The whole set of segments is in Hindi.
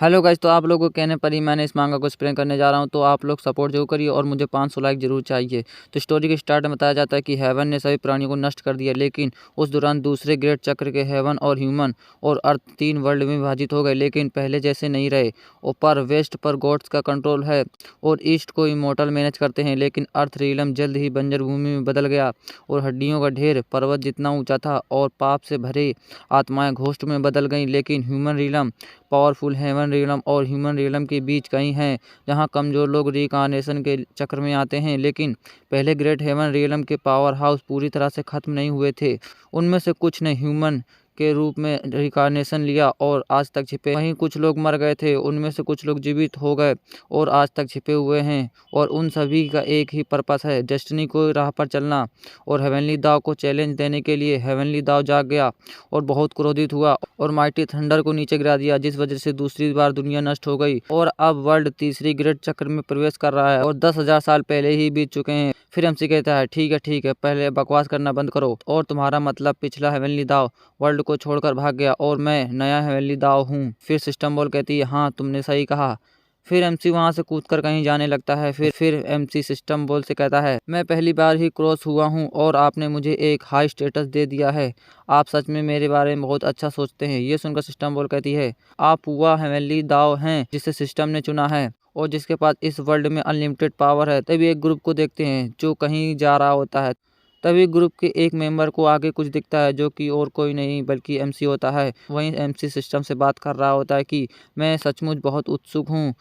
हेलो गाइस, तो आप लोगों के कहने पर ही मैंने इस मांगा को एक्सप्लेन करने जा रहा हूँ। तो आप लोग सपोर्ट जरूर करिए और मुझे 500 लाइक जरूर चाहिए। तो स्टोरी के स्टार्ट में बताया जाता है कि हेवन ने सभी प्राणियों को नष्ट कर दिया, लेकिन उस दौरान दूसरे ग्रेट चक्र के हेवन और ह्यूमन और अर्थ 3 वर्ल्ड में विभाजित हो गए, लेकिन पहले जैसे नहीं रहे। ऊपर वेस्ट पर गॉड्स का कंट्रोल है और ईस्ट को इमोर्टल मैनेज करते हैं, लेकिन अर्थ रियलम जल्द ही बंजर भूमि में बदल गया और हड्डियों का ढेर पर्वत जितना ऊंचा था और पाप से भरे आत्माएं घोस्ट में बदल गईं। लेकिन human realm powerful heaven realm और ह्यूमन रियलम के बीच कहीं है जहां कमज़ोर लोग रिकार्नेशन के चक्र में आते हैं, लेकिन पहले ग्रेट हेवन रियलम के पावर हाउस पूरी तरह से ख़त्म नहीं हुए थे। उनमें से कुछ ने ह्यूमन के रूप में रिकार्नेशन लिया और आज तक छिपे, वहीं कुछ लोग मर गए थे, उनमें से कुछ लोग जीवित हो गए और आज तक छिपे हुए हैं। और उन सभी का एक ही पर्पस है, डेस्टिनी को राह पर चलना। और हेवनली दाव को चैलेंज देने के लिए हेवनली दाव जाग गया और बहुत क्रोधित हुआ और माइटी थंडर को नीचे गिरा दिया, जिस वजह से दूसरी बार दुनिया नष्ट हो गई और अब वर्ल्ड तीसरी ग्रेट चक्र में प्रवेश कर रहा है और 10,000 साल पहले ही बीत चुके हैं। फिर एमसी कहता है, ठीक है, पहले बकवास करना बंद करो। और तुम्हारा मतलब पिछला हेवनली दाव वर्ल्ड को छोड़कर भाग गया और मैं नया हेवनली दाव हूँ। फिर सिस्टम बॉल कहती है, हाँ तुमने सही कहा। फिर एमसी वहां से कूदकर कहीं जाने लगता है। फिर एमसी सिस्टम बॉल से कहता है, मैं पहली बार ही क्रॉस हुआ हूँ और आपने मुझे एक हाई स्टेटस दे दिया है। आप सच में मेरे बारे में बहुत अच्छा सोचते हैं। ये सुनकर सिस्टम बॉल कहती है, आप हुआ हेवनली दाव हैं जिसे सिस्टम ने चुना है और जिसके पास इस वर्ल्ड में अनलिमिटेड पावर है। तभी एक ग्रुप को देखते हैं जो कहीं जा रहा होता है। तभी ग्रुप के एक मेंबर को आगे कुछ दिखता है जो कि और कोई नहीं बल्कि एमसी होता है। वहीं एमसी सिस्टम से बात कर रहा होता है कि मैं सचमुच बहुत उत्सुक हूँ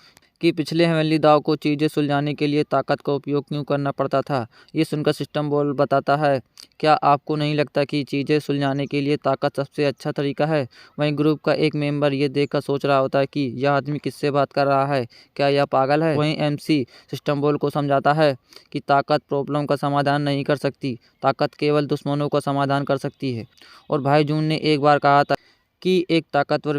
कि पिछले हेवनली दाव को चीज़ें सुलझाने के लिए ताकत का उपयोग क्यों करना पड़ता था। ये सुनकर सिस्टम बॉल बताता है, क्या आपको नहीं लगता कि चीज़ें सुलझाने के लिए ताकत सबसे अच्छा तरीका है। वहीं ग्रुप का एक मेंबर ये देखकर सोच रहा होता है कि यह आदमी किससे बात कर रहा है, क्या यह पागल है। वहीं एमसी सिस्टम बॉल को समझाता है कि ताकत प्रॉब्लम का समाधान नहीं कर सकती, ताकत केवल दुश्मनों का समाधान कर सकती है। और भाई जून ने एक बार कहा था कि एक ताकतवर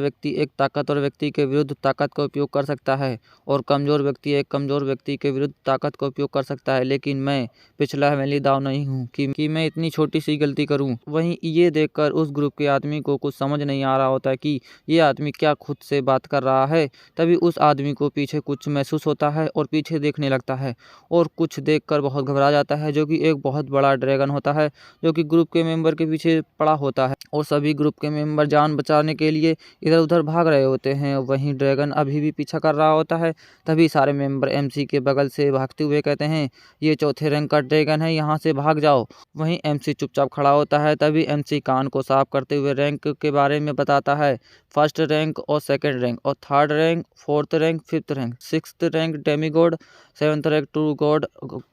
व्यक्ति के विरुद्ध ताकत का उपयोग कर सकता है और कमज़ोर व्यक्ति एक कमज़ोर व्यक्ति के विरुद्ध ताकत का उपयोग कर सकता है, लेकिन मैं पिछला हेवनली दाव नहीं हूँ कि मैं इतनी छोटी सी गलती करूँ। वहीं ये देखकर उस ग्रुप के आदमी को कुछ समझ नहीं आ रहा होता कि ये आदमी क्या खुद से बात कर रहा है। तभी उस आदमी को पीछे कुछ महसूस होता है और पीछे देखने लगता है और कुछ देखकर बहुत घबरा जाता है, जो कि एक बहुत बड़ा ड्रैगन होता है जो कि ग्रुप के मेंबर के पीछे पड़ा होता है और सभी ग्रुप के मेंबर जान बचाने के लिए इधर उधर भाग रहे होते हैं। वहीं ड्रैगन अभी भी पीछा कर रहा होता है। तभी सारे मेंबर एमसी के बगल से भागते हुए कहते हैं, ये चौथे रैंक का ड्रैगन है, यहाँ से भाग जाओ। वहीं एमसी चुपचाप खड़ा होता है। तभी एमसी कान को साफ करते हुए रैंक के बारे में बताता है, फर्स्ट रैंक और सेकंड रैंक और third rank, fourth rank, fifth rank, sixth rank demigod, seventh rank to God,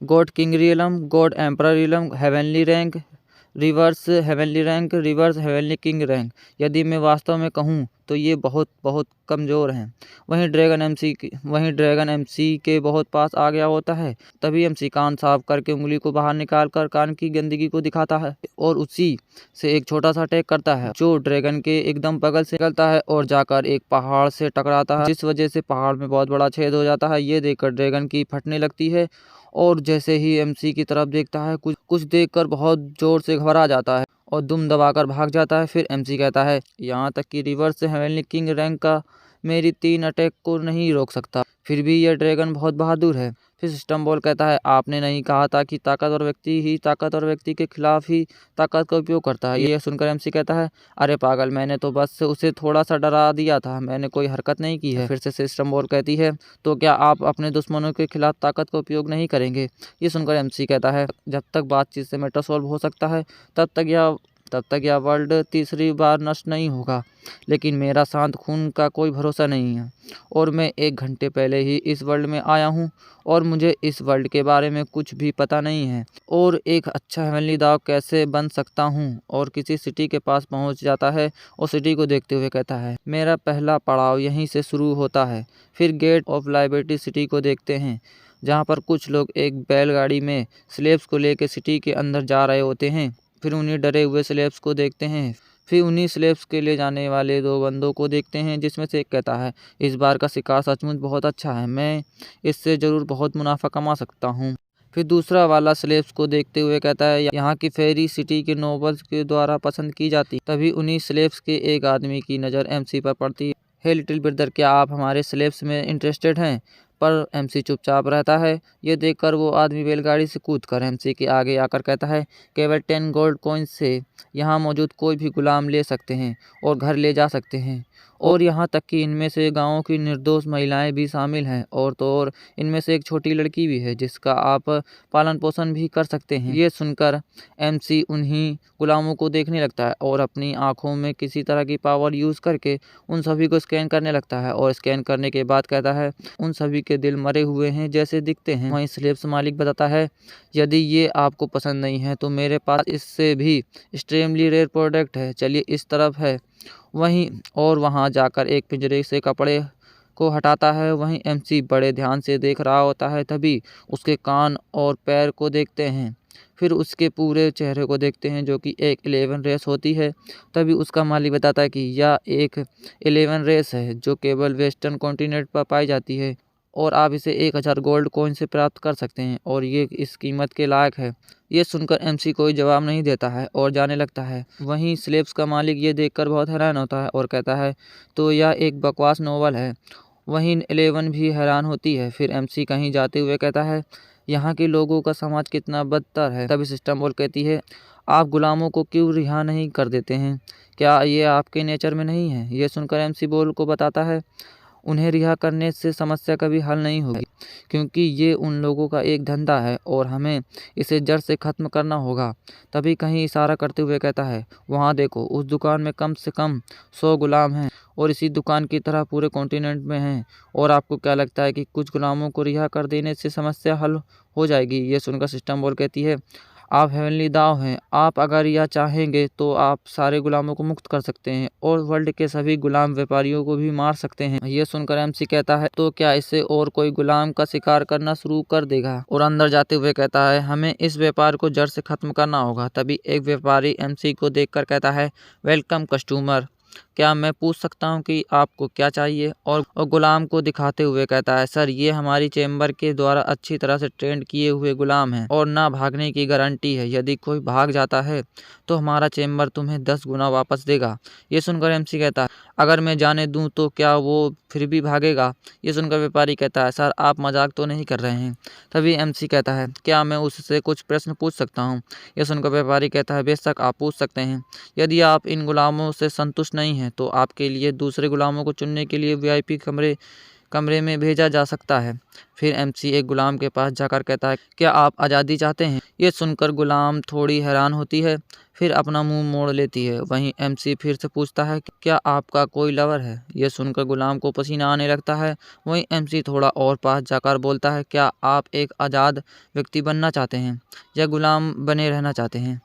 God king realm, God emperor realm, heavenly rank, reverse heavenly rank, reverse heavenly king rank. यदि मैं वास्तव में कहूँ तो ये बहुत बहुत कमज़ोर हैं। वहीं ड्रैगन एमसी के बहुत पास आ गया होता है। तभी एमसी कान साफ करके उंगली को बाहर निकाल कर कान की गंदगी को दिखाता है और उसी से एक छोटा सा अटैक करता है जो ड्रैगन के एकदम बगल से निकलता है और जाकर एक पहाड़ से टकराता है, जिस वजह से पहाड़ में बहुत बड़ा छेद हो जाता है। ये देखकर ड्रैगन की फटने लगती है और जैसे ही एमसी की तरफ देखता है कुछ देखकर बहुत जोर से घबरा जाता है और दुम दबाकर भाग जाता है। फिर एमसी कहता है, यहाँ तक कि रिवर्स हेवनली किंग रैंक का मेरी 3 अटैक को नहीं रोक सकता, फिर भी यह ड्रैगन बहुत बहादुर है। फिर सिस्टम बॉल कहता है, आपने नहीं कहा था कि ताकतवर व्यक्ति के खिलाफ ही ताकत का उपयोग करता है। यह सुनकर एमसी कहता है, अरे पागल, मैंने तो बस उसे थोड़ा सा डरा दिया था, मैंने कोई हरकत नहीं की है। फिर से सिस्टम बॉल कहती है, तो क्या आप अपने दुश्मनों के खिलाफ ताकत का उपयोग नहीं करेंगे। ये सुनकर एमसी कहता है, जब तक बातचीत से मैटर सॉल्व हो सकता है तब तक यह वर्ल्ड तीसरी बार नष्ट नहीं होगा, लेकिन मेरा शांत खून का कोई भरोसा नहीं है और मैं 1 घंटे पहले ही इस वर्ल्ड में आया हूँ और मुझे इस वर्ल्ड के बारे में कुछ भी पता नहीं है और एक अच्छा हेवनली दाव कैसे बन सकता हूँ। और किसी सिटी के पास पहुँच जाता है और सिटी को देखते हुए कहता है, मेरा पहला पड़ाव यहीं से शुरू होता है। फिर गेट ऑफ लिबर्टी सिटी को देखते हैं, जहाँ पर कुछ लोग एक बैलगाड़ी में स्लेब्स को लेकर सिटी के अंदर जा रहे होते हैं। फिर उन्हीं डरे हुए स्लेब्स को देखते हैं। फिर उन्हीं स्लेब्स के ले जाने वाले 2 बंदों को देखते हैं, जिसमें से एक कहता है, इस बार का शिकार सचमुच बहुत अच्छा है, मैं इससे ज़रूर बहुत मुनाफा कमा सकता हूँ। फिर दूसरा वाला स्लेब्स को देखते हुए कहता है, यहाँ की फेरी सिटी के नोबल्स के द्वारा पसंद की जाती। तभी उन्हीं स्लेब्स के एक आदमी की नज़र एमसी पर पड़ती है। हे लिटिल ब्रदर, क्या आप हमारे स्लेब्स में इंटरेस्टेड हैं? पर एमसी चुपचाप रहता है। ये देखकर वो आदमी बैलगाड़ी से कूदकर एमसी के आगे आकर कहता है, केवल 10 गोल्ड कॉइन्स से यहाँ मौजूद कोई भी गुलाम ले सकते हैं और घर ले जा सकते हैं, और यहाँ तक कि इनमें से गाँव की निर्दोष महिलाएं भी शामिल हैं, और तो और इनमें से एक छोटी लड़की भी है जिसका आप पालन पोषण भी कर सकते हैं। ये सुनकर एमसी उन्हीं गुलामों को देखने लगता है और अपनी आंखों में किसी तरह की पावर यूज़ करके उन सभी को स्कैन करने लगता है, और स्कैन करने के बाद कहता है, उन सभी के दिल मरे हुए हैं जैसे दिखते हैं। वहीं स्लेब्स मालिक बताता है, यदि ये आपको पसंद नहीं है तो मेरे पास इससे भी एक्सट्रीमली रेयर प्रोडक्ट है, चलिए इस तरफ है। वहीं और वहां जाकर एक पिंजरे से कपड़े को हटाता है। वहीं एमसी बड़े ध्यान से देख रहा होता है, तभी उसके कान और पैर को देखते हैं, फिर उसके पूरे चेहरे को देखते हैं जो कि एक 11 रेस होती है। तभी उसका मालिक बताता है कि यह एक 11 रेस है जो केवल वेस्टर्न कॉन्टिनेंट पर पाई जाती है, और आप इसे 1000 गोल्ड कॉइन से प्राप्त कर सकते हैं, और ये इस कीमत के लायक है। ये सुनकर एमसी कोई जवाब नहीं देता है और जाने लगता है। वहीं स्लेब्स का मालिक ये देखकर बहुत हैरान होता है और कहता है, तो यह एक बकवास नोवेल है। वहीं 11 भी हैरान होती है। फिर एमसी कहीं जाते हुए कहता है, यहाँ के लोगों का समाज कितना बदतर है। तभी सिस्टम बोल कहती है, आप गुलामों को क्यों रिहा नहीं कर देते हैं? क्या ये आपके नेचर में नहीं है? ये सुनकर एमसी बोल को बताता है, उन्हें रिहा करने से समस्या कभी हल नहीं होगी, क्योंकि ये उन लोगों का एक धंधा है और हमें इसे जड़ से ख़त्म करना होगा। तभी कहीं इशारा करते हुए कहता है, वहाँ देखो, उस दुकान में कम से कम 100 गुलाम हैं, और इसी दुकान की तरह पूरे कॉन्टिनेंट में हैं। और आपको क्या लगता है कि कुछ गुलामों को रिहा कर देने से समस्या हल हो जाएगी? ये सुनकर सिस्टम बोल कहती है, आप हेवनली दाव हैं, आप अगर यह चाहेंगे तो आप सारे गुलामों को मुक्त कर सकते हैं और वर्ल्ड के सभी गुलाम व्यापारियों को भी मार सकते हैं। ये सुनकर एमसी कहता है, तो क्या इससे और कोई गुलाम का शिकार करना शुरू कर देगा? और अंदर जाते हुए कहता है, हमें इस व्यापार को जड़ से खत्म करना होगा। तभी एक व्यापारी एमसी को देखकर कहता है, वेलकम कस्टमर, क्या मैं पूछ सकता हूँ कि आपको क्या चाहिए? और गुलाम को दिखाते हुए कहता है, सर, ये हमारी चेम्बर के द्वारा अच्छी तरह से ट्रेंड किए हुए गुलाम हैं और ना भागने की गारंटी है। यदि कोई भाग जाता है तो हमारा चेम्बर तुम्हें 10 गुना वापस देगा। ये सुनकर एमसी कहता है, अगर मैं जाने दूं तो क्या वो फिर भी भागेगा? ये सुनकर व्यापारी कहता है, सर, आप मजाक तो नहीं कर रहे हैं? तभी एमसी कहता है, क्या मैं उससे कुछ प्रश्न पूछ सकता हूँ? ये सुनकर व्यापारी कहता है, बेशक आप पूछ सकते हैं। यदि आप इन गुलामों से संतुष्ट नहीं हैं तो आपके लिए दूसरे गुलामों को चुनने के लिए वीआईपी कमरे में भेजा जा सकता है। फिर एमसी एक गुलाम के पास जाकर कहता है, क्या आप आज़ादी चाहते हैं? ये सुनकर गुलाम थोड़ी हैरान होती है, फिर अपना मुंह मोड़ लेती है। वहीं एमसी फिर से पूछता है, क्या आपका कोई लवर है? ये सुनकर गुलाम को पसीना आने लगता है। वहीं एमसी थोड़ा और पास जाकर बोलता है, क्या आप एक आज़ाद व्यक्ति बनना चाहते हैं या गुलाम बने रहना चाहते हैं?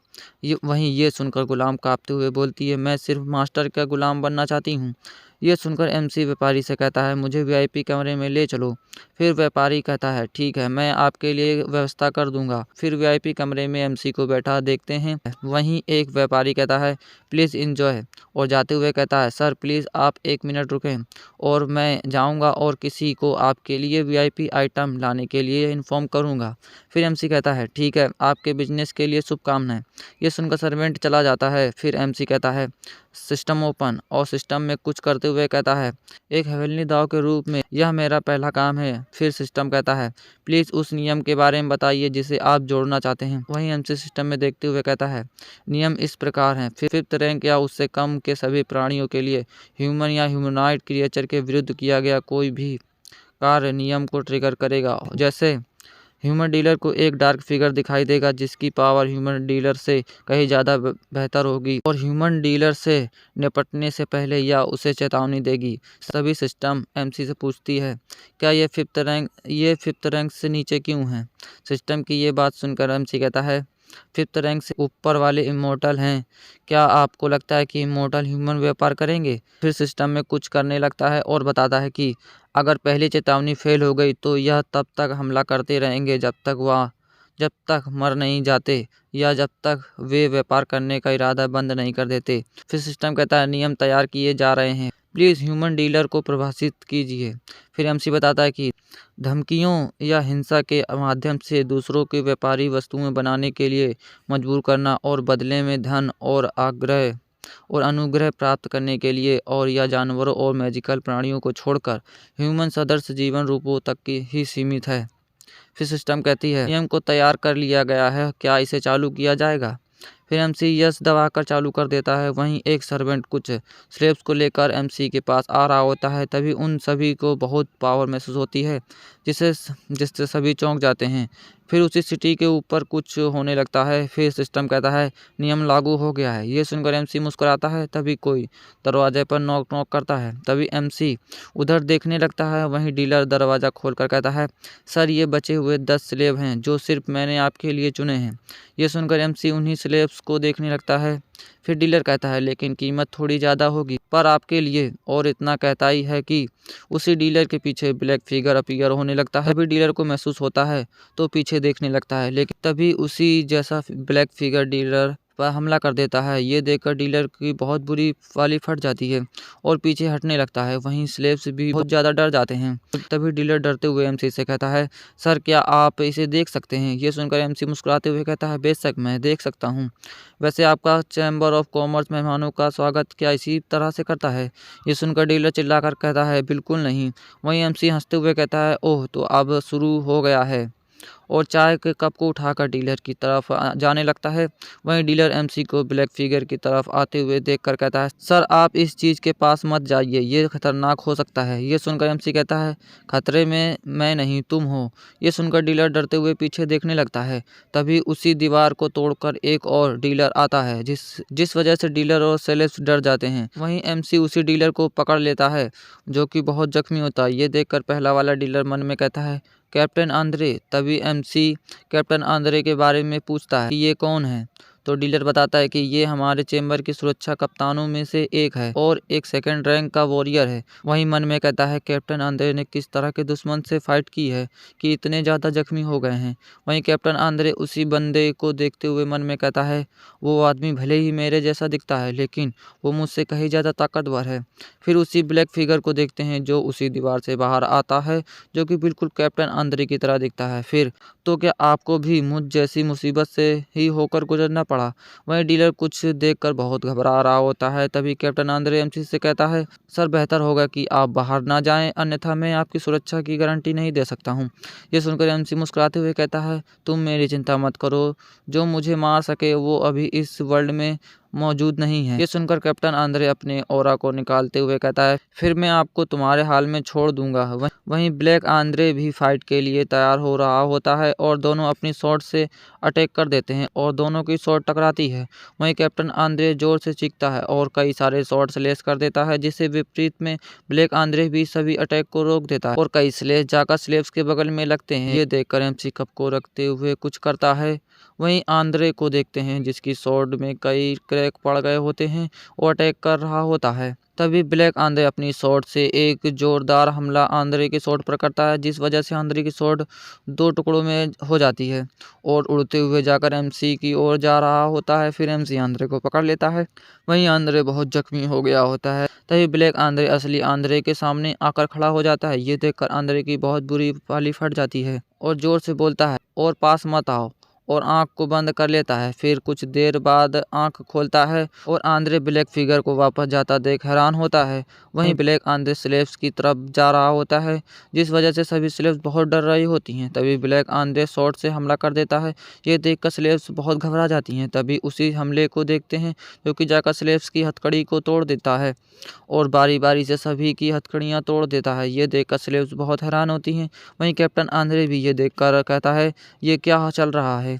वहीं ये सुनकर गुलाम कांपते हुए बोलती है, मैं सिर्फ मास्टर का गुलाम बनना चाहती हूँ। ये सुनकर एमसी व्यापारी से कहता है, मुझे वीआईपी कमरे में ले चलो। फिर व्यापारी कहता है, ठीक है, मैं आपके लिए व्यवस्था कर दूंगा। फिर वीआईपी कमरे में एमसी को बैठा देखते हैं। वहीं एक व्यापारी कहता है, प्लीज़ इंजॉय, और जाते हुए कहता है, सर प्लीज़ आप 1 मिनट रुकें और मैं जाऊंगा और किसी को आपके लिए वीआईपी आइटम लाने के लिए इन्फॉर्म करूंगा। फिर एमसी कहता है, ठीक है, आपके बिजनेस के लिए शुभकामनाएं। ये सुनकर सर्वेंट चला जाता है। फिर एमसी कहता है, सिस्टम ओपन, और सिस्टम में कुछ करते हुए कहता है, एक हेवनली दाव के रूप में यह मेरा पहला काम है। फिर सिस्टम कहता है, प्लीज़ उस नियम के बारे में बताइए जिसे आप जोड़ना चाहते हैं। वहीं एमसी सिस्टम में देखते हुए कहता है, नियम इस प्रकार हैं, 5th रैंक या उससे कम के सभी प्राणियों के लिए ह्यूमन या ह्यूमनॉइड क्रिएचर के विरुद्ध किया गया कोई भी कार्य नियम को ट्रिगर करेगा। जैसे ह्यूमन डीलर को एक डार्क फिगर दिखाई देगा जिसकी पावर ह्यूमन डीलर से कहीं ज़्यादा बेहतर होगी और ह्यूमन डीलर से निपटने से पहले या उसे चेतावनी देगी। सभी सिस्टम एमसी से पूछती है, क्या ये 5th रैंक से नीचे क्यों है? सिस्टम की ये बात सुनकर एमसी कहता है, 5th रैंक से ऊपर वाले इमोर्टल हैं। क्या आपको लगता है कि इमोर्टल ह्यूमन व्यापार करेंगे? फिर सिस्टम में कुछ करने लगता है और बताता है कि अगर पहली चेतावनी फेल हो गई तो यह तब तक हमला करते रहेंगे जब तक मर नहीं जाते या जब तक वे व्यापार करने का इरादा बंद नहीं कर देते। फिर सिस्टम कहता है, नियम तैयार किए जा रहे हैं, प्लीज़ ह्यूमन डीलर को प्रभाषित कीजिए। फिर एमसी बताता है कि धमकियों या हिंसा के माध्यम से दूसरों के व्यापारी वस्तुएं बनाने के लिए मजबूर करना और बदले में धन और आग्रह और अनुग्रह प्राप्त करने के लिए, और यह जानवरों और मैजिकल प्राणियों को छोड़कर ह्यूमन सदृश जीवन रूपों तक की ही सीमित है। फिर सिस्टम कहती है नियम को तैयार कर लिया गया है, क्या इसे चालू किया जाएगा। फिर एमसी यस दबाकर चालू कर देता है। वहीं एक सर्वेंट कुछ स्लेब्स को लेकर एमसी के पास आ रहा होता है। तभी उन सभी को बहुत पावर महसूस होती है जिससे सभी चौंक जाते हैं। फिर उसी सिटी के ऊपर कुछ होने लगता है। फिर सिस्टम कहता है नियम लागू हो गया है। ये सुनकर एमसी मुस्कुराता है। तभी कोई दरवाजे पर नॉक नॉक करता है। तभी एमसी उधर देखने लगता है। वहीं डीलर दरवाज़ा खोलकर कहता है सर, ये बचे हुए 10 स्लेब हैं जो सिर्फ मैंने आपके लिए चुने हैं। ये सुनकर एमसी उन्हीं स्लेब्स को देखने लगता है। फिर डीलर कहता है लेकिन कीमत थोड़ी ज़्यादा होगी पर आपके लिए, और इतना कहता ही है कि उसी डीलर के पीछे ब्लैक फिगर अपीयर होने लगता है। तभी डीलर को महसूस होता है तो पीछे देखने लगता है, लेकिन तभी उसी जैसा ब्लैक फिगर डीलर पर हमला कर देता है। ये देखकर डीलर की बहुत बुरी वाली फट जाती है और पीछे हटने लगता है। वहीं स्लेब्स भी बहुत ज़्यादा डर जाते हैं। तभी डीलर डरते हुए एमसी से कहता है सर, क्या आप इसे देख सकते हैं। ये सुनकर एमसी मुस्कुराते हुए कहता है बेशक मैं देख सकता हूँ। वैसे आपका चैम्बर ऑफ कॉमर्स मेहमानों का स्वागत क्या इसी तरह से करता है। ये सुनकर डीलर चिल्लाकर कहता है बिल्कुल नहीं। वहीं एमसी हंसते हुए कहता है ओह, तो अब शुरू हो गया है, और चाय के कप को उठाकर डीलर की तरफ जाने लगता है। वहीं डीलर एमसी को ब्लैक फिगर की तरफ आते हुए देखकर कहता है सर, आप इस चीज़ के पास मत जाइए, ये खतरनाक हो सकता है। ये सुनकर एमसी कहता है खतरे में मैं नहीं, तुम हो। ये सुनकर डीलर डरते हुए पीछे देखने लगता है। तभी उसी दीवार को तोड़कर एक और डीलर आता है जिस वजह से डीलर और सेलेब्स डर जाते हैं। वहीं एमसी उसी डीलर को पकड़ लेता है जो कि बहुत जख्मी होता है। ये देखकर पहला वाला डीलर मन में कहता है कैप्टन आंद्रे। तभी एमसी कैप्टन आंद्रे के बारे में पूछता है कि ये कौन है। तो डीलर बताता है कि ये हमारे चेंबर की सुरक्षा कप्तानों में से एक है और एक सेकंड रैंक का वॉरियर है। वहीं मन में कहता है कैप्टन आंद्रे ने किस तरह के दुश्मन से फाइट की है कि इतने ज़्यादा जख्मी हो गए हैं। वहीं कैप्टन आंद्रे उसी बंदे को देखते हुए मन में कहता है वो आदमी भले ही मेरे जैसा दिखता है, लेकिन वो मुझसे कहीं ज़्यादा ताकतवर है। फिर उसी ब्लैक फिगर को देखते हैं जो उसी दीवार से बाहर आता है, जो कि बिल्कुल कैप्टन आंद्रे की तरह दिखता है। फिर तो क्या आपको भी मुझ जैसी मुसीबत से ही होकर गुजरना पड़ा। वहीं डीलर कुछ देखकर बहुत घबरा रहा होता है। तभी कैप्टन आंद्रे एमसी से कहता है सर, बेहतर होगा कि आप बाहर ना जाएं, अन्यथा मैं आपकी सुरक्षा की गारंटी नहीं दे सकता हूं। ये सुनकर एमसी मुस्कुराते हुए कहता है तुम मेरी चिंता मत करो, जो मुझे मार सके वो अभी इस वर्ल्ड में मौजूद नहीं है। ये सुनकर कैप्टन आंद्रे अपने ऑरा को निकालते हुए कहता है फिर मैं आपको तुम्हारे हाल में छोड़ दूंगा। वहीं ब्लैक आंद्रे भी फाइट के लिए तैयार हो रहा होता है और दोनों अपनी शॉट से अटैक कर देते हैं और दोनों की शॉट टकराती है। वहीं कैप्टन आंद्रे जोर से चीखता है और कई सारे शॉट स्लेश कर देता है, जिससे विपरीत में ब्लैक आंद्रे भी सभी अटैक को रोक देता है और कई स्लेश जाकर स्लेब्स के बगल में लगते हैं। ये देखकर एमसी कप को रखते हुए कुछ करता है। वहीं आंद्रे को देखते हैं जिसकी स्वॉर्ड में कई क्रैक पड़ गए होते हैं और अटैक कर रहा होता है। तभी ब्लैक आंद्रे अपनी स्वॉर्ड से एक जोरदार हमला आंद्रे की स्वॉर्ड पर करता है, जिस वजह से आंद्रे की स्वॉर्ड 2 टुकड़ों में हो जाती है और उड़ते हुए जाकर एमसी की ओर जा रहा होता है। फिर एमसी आंद्रे को पकड़ लेता है। वहीं आंद्रे बहुत जख्मी हो गया होता है। तभी ब्लैक आंद्रे असली आंद्रे के सामने आकर खड़ा हो जाता है। ये देखकर आंद्रे की बहुत बुरी वाली फट जाती है और जोर से बोलता है और पास मत आओ, और आंख को बंद कर लेता है। फिर कुछ देर बाद आंख खोलता है और आंद्रे ब्लैक फिगर को वापस जाता देख हैरान होता है। वहीं ब्लैक आंद्रे स्लेब्स की तरफ जा रहा होता है, जिस वजह से सभी स्लेब्स बहुत डर रही होती हैं। तभी ब्लैक आंद्रे शॉट से हमला कर देता है। ये देखकर स्लेब्स बहुत घबरा जाती हैं। तभी उसी हमले को देखते हैं जो कि जाकर स्लेब्स की हथकड़ी को तोड़ देता है और बारी बारी से सभी की हथकड़ियाँ तोड़ देता है। ये देखकर स्लेब्स बहुत हैरान होती हैं। वहीं कैप्टन आंद्रे भी ये देखकर कहता है ये क्या चल रहा है।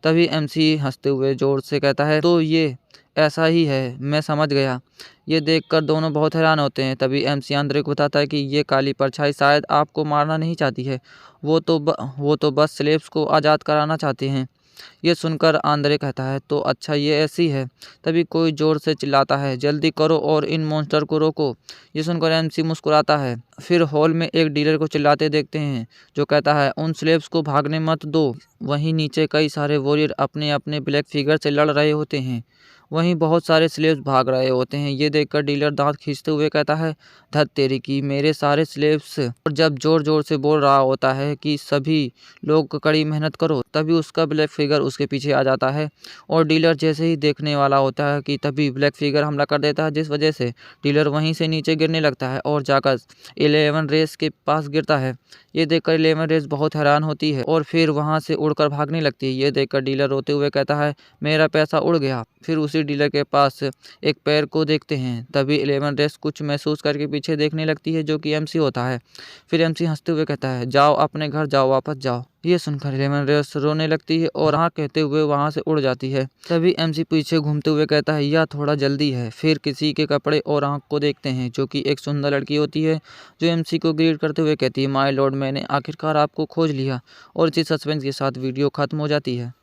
तभी एमसी हंसते हुए जोर से कहता है तो ये ऐसा ही है, मैं समझ गया। ये देखकर दोनों बहुत हैरान होते हैं। तभी एमसी आंद्रे को बताता है कि ये काली परछाई शायद आपको मारना नहीं चाहती है, वो तो बस स्लेब्स को आज़ाद कराना चाहते हैं। ये सुनकर आंद्रे कहता है तो अच्छा ये ऐसी है। तभी कोई जोर से चिल्लाता है जल्दी करो और इन मॉन्स्टर को रोको। ये सुनकर एमसी मुस्कुराता है। फिर हॉल में एक डीलर को चिल्लाते देखते हैं जो कहता है उन स्लेब्स को भागने मत दो। वहीं नीचे कई सारे वॉरियर अपने अपने ब्लैक फिगर से लड़ रहे होते हैं। वहीं बहुत सारे स्लेव्स भाग रहे होते हैं। ये देखकर डीलर दांत खींचते हुए कहता है, धत तेरी की, मेरे सारे स्लेव्स। और जब जोर जोर से बोल रहा होता है कि सभी लोग कड़ी मेहनत करो, तभी उसका ब्लैक फिगर उसके पीछे आ जाता है। और डीलर जैसे ही देखने वाला होता है कि तभी ब्लैक फिगर हमला कर देता है, जिस वजह से डीलर वहीं से नीचे गिरने लगता है और जाकर 11 रेस के पास गिरता है। ये देखकर 11 रेस बहुत हैरान होती है और फिर वहां से उड़कर भागने लगती है। ये देखकर डीलर रोते हुए कहता है, मेरा पैसा उड़ गया। फिर उसी डीलर के पास एक पैर को देखते हैं, तभी 11 रेस कुछ महसूस करके पीछे देखने लगती है, जो कि एमसी होता है। फिर एमसी हंसते हुए कहता है, जाओ अपने घर जाओ, वापस जाओ। ये सुनकर 11 रेस रोने लगती है और हाँ कहते हुए वहां से उड़ जाती है। तभी एमसी पीछे घूमते हुए कहता है, यह थोड़ा जल्दी है। फिर किसी के कपड़े और आंख को देखते हैं, जो कि एक सुंदर लड़की होती है, जो एमसी को ग्रीट करते हुए कहती है, माय लॉर्ड, मैंने आखिरकार आपको खोज लिया। और इसी सस्पेंस के साथ वीडियो खत्म हो जाती है।